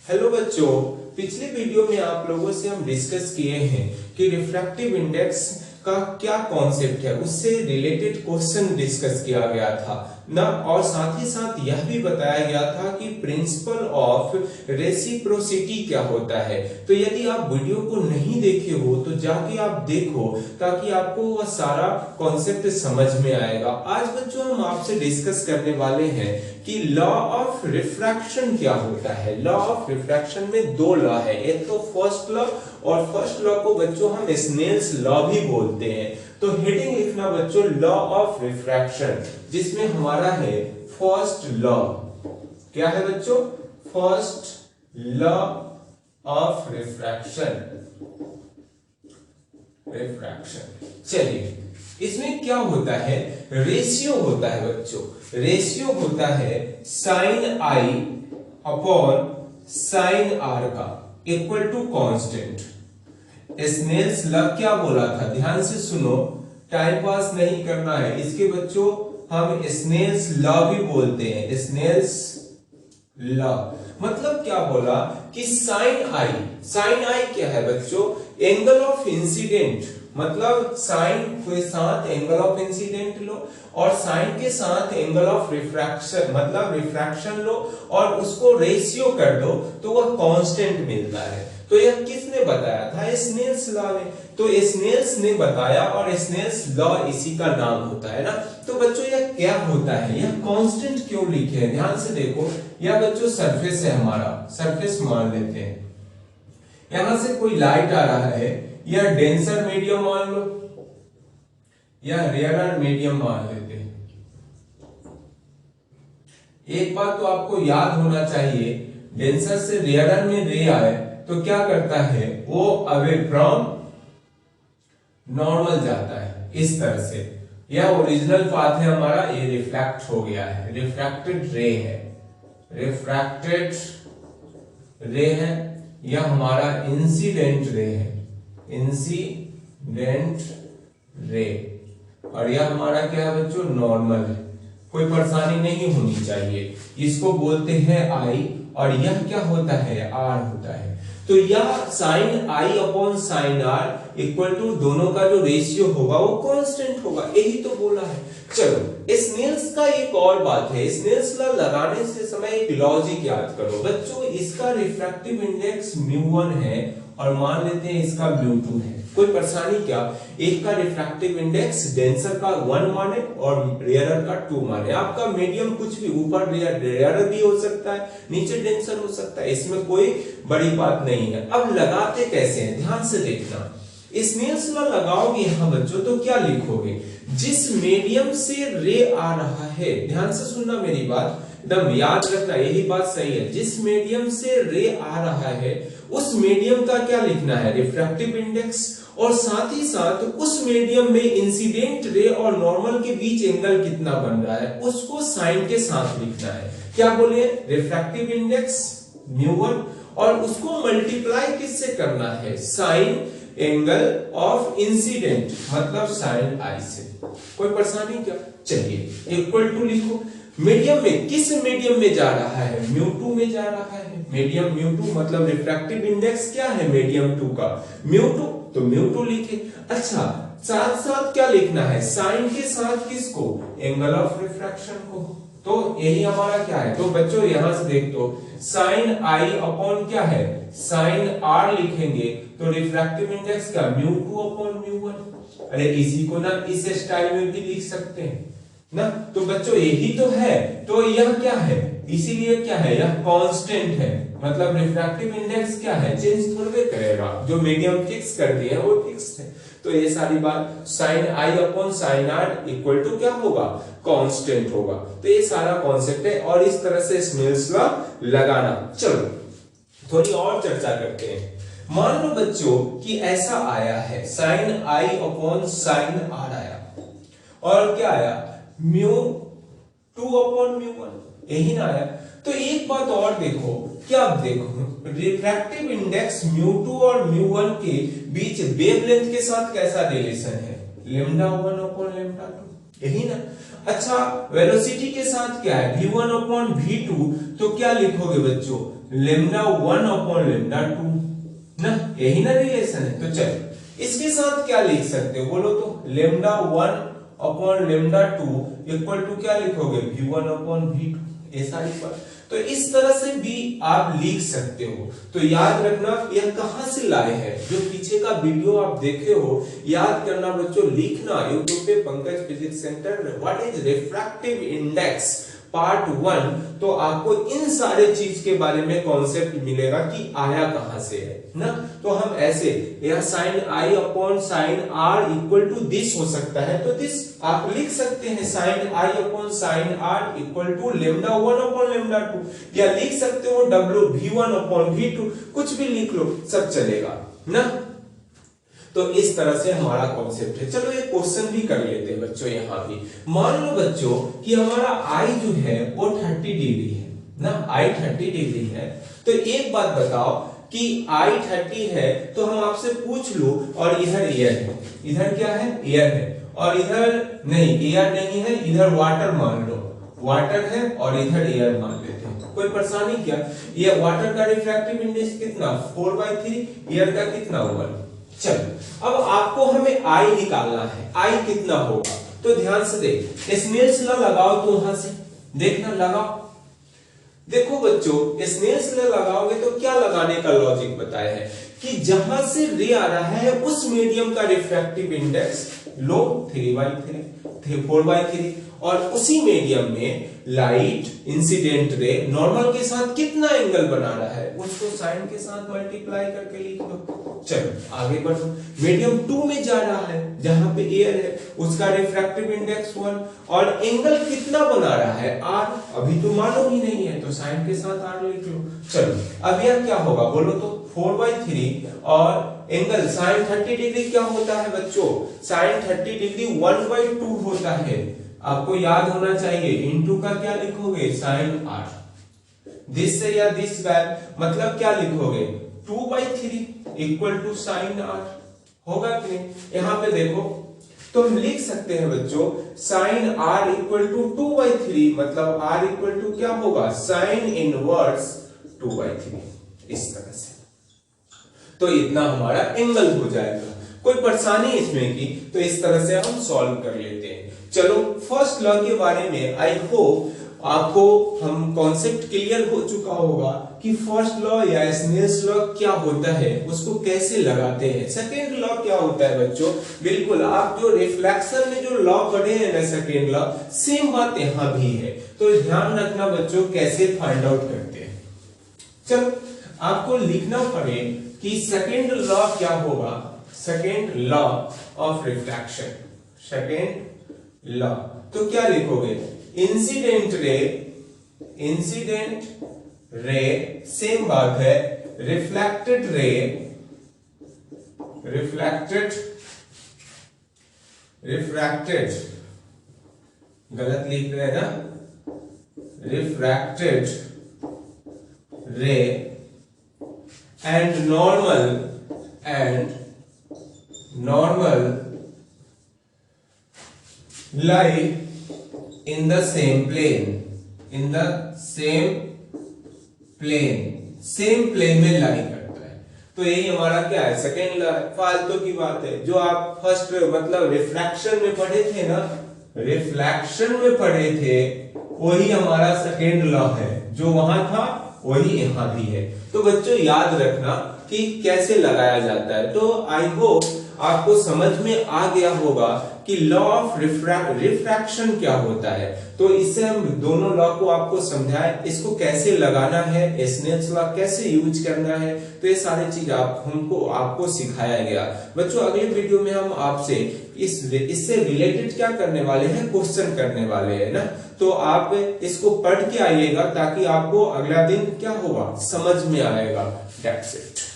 Hello बच्चों, पिछले video में आप लोगों से हम डिस्कस किए हैं कि रिफ्रैक्टिव इंडेक्स का क्या कॉन्सेप्ट है, उससे रिलेटेड क्वेश्चन डिस्कस किया गया था ना, और साथ ही साथ यह भी बताया गया था कि प्रिंसिपल ऑफ रेसिप्रोसिटी क्या होता है। तो यदि आप वीडियो को नहीं देखे हो तो जाके आप देखो, ताकि आपको वह सारा कॉन्सेप्ट समझ में आएगा। आज बच्चों हम आपसे डिस्कस करने वाले हैं कि लॉ ऑफ रिफ्रैक्शन क्या होता है। लॉ ऑफ रिफ्रैक्शन में दो लॉ है, एक तो फर्स्ट लॉ, और फर्स्ट लॉ को बच्चों हम स्नेल्स लॉ भी बोलते हैं। तो हेडिंग लिखना बच्चों लॉ ऑफ रिफ्रैक्शन, जिसमें हमारा है फर्स्ट लॉ। क्या है बच्चों? First law of refraction. चलिए, इसमें क्या होता है? रेशियो होता है बच्चों। रेशियो होता है साइन आई अपॉन साइन आर का equal to constant. Snell's law क्या बोला था? ध्यान से सुनो, टाइम पास नहीं करना है। इसके बच्चों हम स्नेल्स लॉ भी बोलते हैं। स्नेल्स लॉ मतलब क्या बोला कि साइन आई क्या है बच्चों? Angle of incident. मतलब साइन के साथ एंगल ऑफ इंसिडेंट लो और साइन के साथ एंगल ऑफ रिफ्रैक्शन मतलब रिफ्रैक्शन लो और उसको रेशियो कर दो तो वह कांस्टेंट मिलता है। तो यह किसने बताया था? स्नेल्स लॉ ने। तो स्नेल्स ने बताया और स्नेल्स लॉ इसी का नाम होता है ना। तो बच्चों यह क्या होता है? यह कांस्टेंट क्यों लिखे हैं? ध्यान से देखो, यह बच्चों सरफेस है, हमारा सरफेस मान लेते हैं। यहां से कोई लाइट आ रहा है, यह डेंसर मीडियम मान लो या रेयरर मीडियम मान लेते हैं। एक बात तो आपको याद होना चाहिए, डेंसर से रेयरर में रे आए तो क्या करता है? वो अवे फ्रॉम नॉर्मल जाता है इस तरह से। यह ओरिजिनल पाथ है हमारा, ये रिफ्लेक्ट हो गया है, रिफ्रैक्टेड रे है, रिफ्रैक्टेड रे है। यह हमारा इंसिडेंट रे है, इंसिडेंट रे। और यह हमारा क्या है बच्चों? नॉर्मल है। कोई परेशानी नहीं होनी चाहिए। इसको बोलते हैं आई और यह क्या होता है? आर होता है। तो यह sine I upon sine are equal टू दोनों का जो रेशियो होगा वो कांस्टेंट होगा, यही तो बोला है। चलो, स्नेल्स का एक और बात है, स्नेल्स लॉ लगाने से समय एक लॉजिक याद करो बच्चों। इसका रिफ्रैक्टिव इंडेक्स μ1 है और मान लेते हैं इसका μ2 है। कोई परेशानी क्या? एक का रिफ्रैक्टिव इंडेक्स डेंसर का 1 माने और रेयरर का 2 माने। आपका मीडियम कुछ भी, ऊपर रेयरर भी हो सकता है, नीचे डेंसर हो सकता है, इसमें कोई बड़ी बात नहीं है। अब लगाते कैसे हैं? ध्यान से देखना। स्नेल्स लॉ लगाओगे यहां बच्चों तो क्या लिखोगे? जिस मीडियम से रे आ रहा है, ध्यान से सुनना मेरी बात, एकदम याद रखना, यही बात सही है। जिस मीडियम से रे आ रहा है उस मीडियम का क्या लिखना है? Refractive index. और साथ ही साथ उस मीडियम में इंसिडेंट रे और नॉर्मल के बीच एंगल कितना बन रहा है उसको साइन के साथ लिखना है। क्या बोले? रिफ्रैक्टिव इंडेक्स μ1 और उसको मल्टीप्लाई किससे करना है? साइन एंगल ऑफ इंसिडेंट मतलब साइन आई से। कोई परेशानी क्या? चलिए, इक्वल टू लिखो। मीडियम में, किस मीडियम में जा रहा है? μ2 में जा रहा है। मीडियम μ2 मतलब रिफ्रैक्टिव इंडेक्स क्या है मीडियम 2 का? μ2, तो μ2 लिखे। अच्छा, साथ साथ क्या लिखना है? साइन के साथ किसको? एंगल ऑफ रिफ्रैक्शन को। तो यही हमारा क्या है? तो बच्चों यहां से देख दो, साइन आई अपॉन क्या है? साइन आर लिखेंगे तो रिफ्रैक्टिव इंडेक्स का μ2 अपॉन μ1। अरे इसी को ना इस स्टाइल में भी लिख सकते हैं ना। तो बच्चों यही तो है। तो यह क्या है? इसीलिए क्या है? यह कांस्टेंट है। मतलब रिफ्रैक्टिव इंडेक्स क्या है? चेंज थोड़े करेगा। जो मीडियम फिक्स कर दिए हैं वो फिक्स है। तो ये सारी बात sine I upon sine are equal to to होगा? कांस्टेंट होगा। तो ये सारा कॉन्सेप्ट है और इस तरह से स्नेल्स लॉ लगाना। चलो थोड़ी और चर्चा करते हैं। मान लो बच्चों कि ऐसा आया है, साइन आई अपॉन साइन आर आया और क्या आया? μ2 अपॉन μ1, यही ना आया। तो एक बात और देखो, क्या आप देखो रिफ्रैक्टिव इंडेक्स μ2 और μ1 के बीच वेवलेंथ के साथ कैसा रिलेशन है? λ1 अपॉन λ2। यही ना। अच्छा, वेलोसिटी के साथ क्या है, v1 अपॉन v2, तो क्या लिखोगे बच्चों, लेमडा 1 अपॉन लेमडा 2 ना, यही ना रिलेशन है। तो चलो इसके साथ क्या लिख सकते हो बोलो तो, lambda 1 upon lambda 2 equal to क्या लिखोगे, v1 अपॉन v2, ऐसा लिखा। तो इस तरह से भी आप लिख सकते हो। तो याद रखना यह कहां से लाए हैं, जो पीछे का वीडियो आप देखे हो, याद करना बच्चों, लिखना यूट्यूब पे Pankaj physics centre what is refractive index part 1, तो आपको इन सारे चीज के बारे में कॉन्सेप्ट मिलेगा कि आया कहां से है ना। तो हम ऐसे, यह sine I upon sine are equal to this हो सकता है, तो दिस आप लिख सकते हैं sine I upon sine are equal to lambda 1 upon lambda 2, या लिख सकते हो डब्ल्यू v1 अपॉन v2, कुछ भी लिख लो, सब चलेगा ना। तो इस तरह से हमारा कॉन्सेप्ट है। चलो एक क्वेश्चन भी कर लेते हैं बच्चों यहाँ भी। मान लो बच्चों कि हमारा आई जो है वो 30 डिग्री है ना, आई 30 डिग्री है। तो एक बात बताओ कि आई 30 है, तो हम आपसे पूछ लो, और इधर एयर है, इधर क्या है, एयर है, और इधर नहीं, एयर नहीं है, इधर वाटर मान लो, वाटर है, और इधर एयर मान लेते हैं, कोई परेशानी क्या। ये वाटर का रिफ्रैक्टिव इंडेक्स कितना, 4/3, एयर का कितना, 1। चलो अब आपको हमें आई निकालना है, आई कितना होगा, तो ध्यान से देख, स्नेल्स लॉ लगाओ, तो वहां से देखना, लगाओ। देखो बच्चों, स्नेल्स लॉ लगाओगे तो क्या लगाने का लॉजिक बताया है कि जहां से रे आ रहा है उस मीडियम का रिफ्रैक्टिव इंडेक्स लो 3/3 4/3, और उसी मीडियम में लाइट इंसिडेंट रे नॉर्मल के साथ कितना एंगल बना रहा है, उसको साइन के साथ मल्टीप्लाई करके लिख लो। चलो आगे बढ़ो, मीडियम 2 में जा रहा है, जहां पे एयर है, उसका रिफ्रैक्टिव इंडेक्स 1, और एंगल कितना बना रहा है, r, अभी तो मालूम ही नहीं है, तो साइन के साथ r लिख लो। चलो अब यह क्या होगा बोलो तो, 4/3, और एंगल साइन 30 डिग्री क्या होता है बच्चों, साइन 30 डिग्री 1/2 होता है, आपको याद होना चाहिए। इनटू का क्या लिखोगे, साइन r, दिस से या दिस बैक, मतलब क्या लिखोगे, 2/3 इक्वल टू साइन r, होगा कि नहीं। यहां पे देखो, तो हम लिख सकते हैं बच्चों, साइन r इक्वल टू 2/3, मतलब r इक्वल टू क्या होगा, साइन इनवर्स 2/3, इस तरह से। तो इतना हमारा एंगल हो जाएगा, कोई परेशानी इसमें की, तो इस तरह से हम सॉल्व कर लेते हैं। चलो फर्स्ट लॉ के बारे में आई होप आपको हम कॉन्सेप्ट क्लियर हो चुका होगा कि फर्स्ट लॉ या स्नेल्स लॉ क्या होता है, उसको कैसे लगाते हैं। सेकेंड लॉ क्या होता है बच्चों, बिल्कुल आप जो रिफ्लेक्शन में जो लॉ पढ़े हैं ना, सेकेंड लॉ, सेम बात यहाँ भी है, तो ध्यान रखना बच्चों कैसे फाइंड आउट करते हैं। चलो आपको लिखना पड़े कि सेकेंड लॉ क्या होगा, second law of refraction, second law, तो क्या लिखोगे, इंसिडेंट रे सेम बात है, रिफ्लेक्टेड रे, रिफ्रैक्टेड गलत लिख रहे हैं ना, रिफ्रैक्टेड रे and normal lie in the same plane, same plane में लाई करता है। तो यही हमारा क्या है, सेकेंड लॉ है। फालतू की बात है, जो आप फर्स्ट मतलब रिफ्रैक्शन में पढ़े थे ना, रिफ्लेक्शन में पढ़े थे, वही हमारा सेकेंड लॉ है, जो वहां था वही यहाँ भी है। तो बच्चों याद रखना कि कैसे लगाया जाता है। तो आई होप आपको समझ में आ गया होगा कि लॉ ऑफ रिफ्रैक्शन क्या होता है। तो इससे हम दोनों लॉ को आपको समझाए, इसको कैसे लगाना है, स्नेल्स लॉ कैसे यूज करना है, तो ये सारी चीज आपको सिखाया गया। बच्चों अगले वीडियो में हम आपसे इससे रिलेटेड क्या करने वाले हैं, क्वेश्चन करने वाले हैं ना। तो आप इसको पढ़ के आइएगा ताकि आपको अगला दिन क्या होगा, समझ में आएगा। That's it.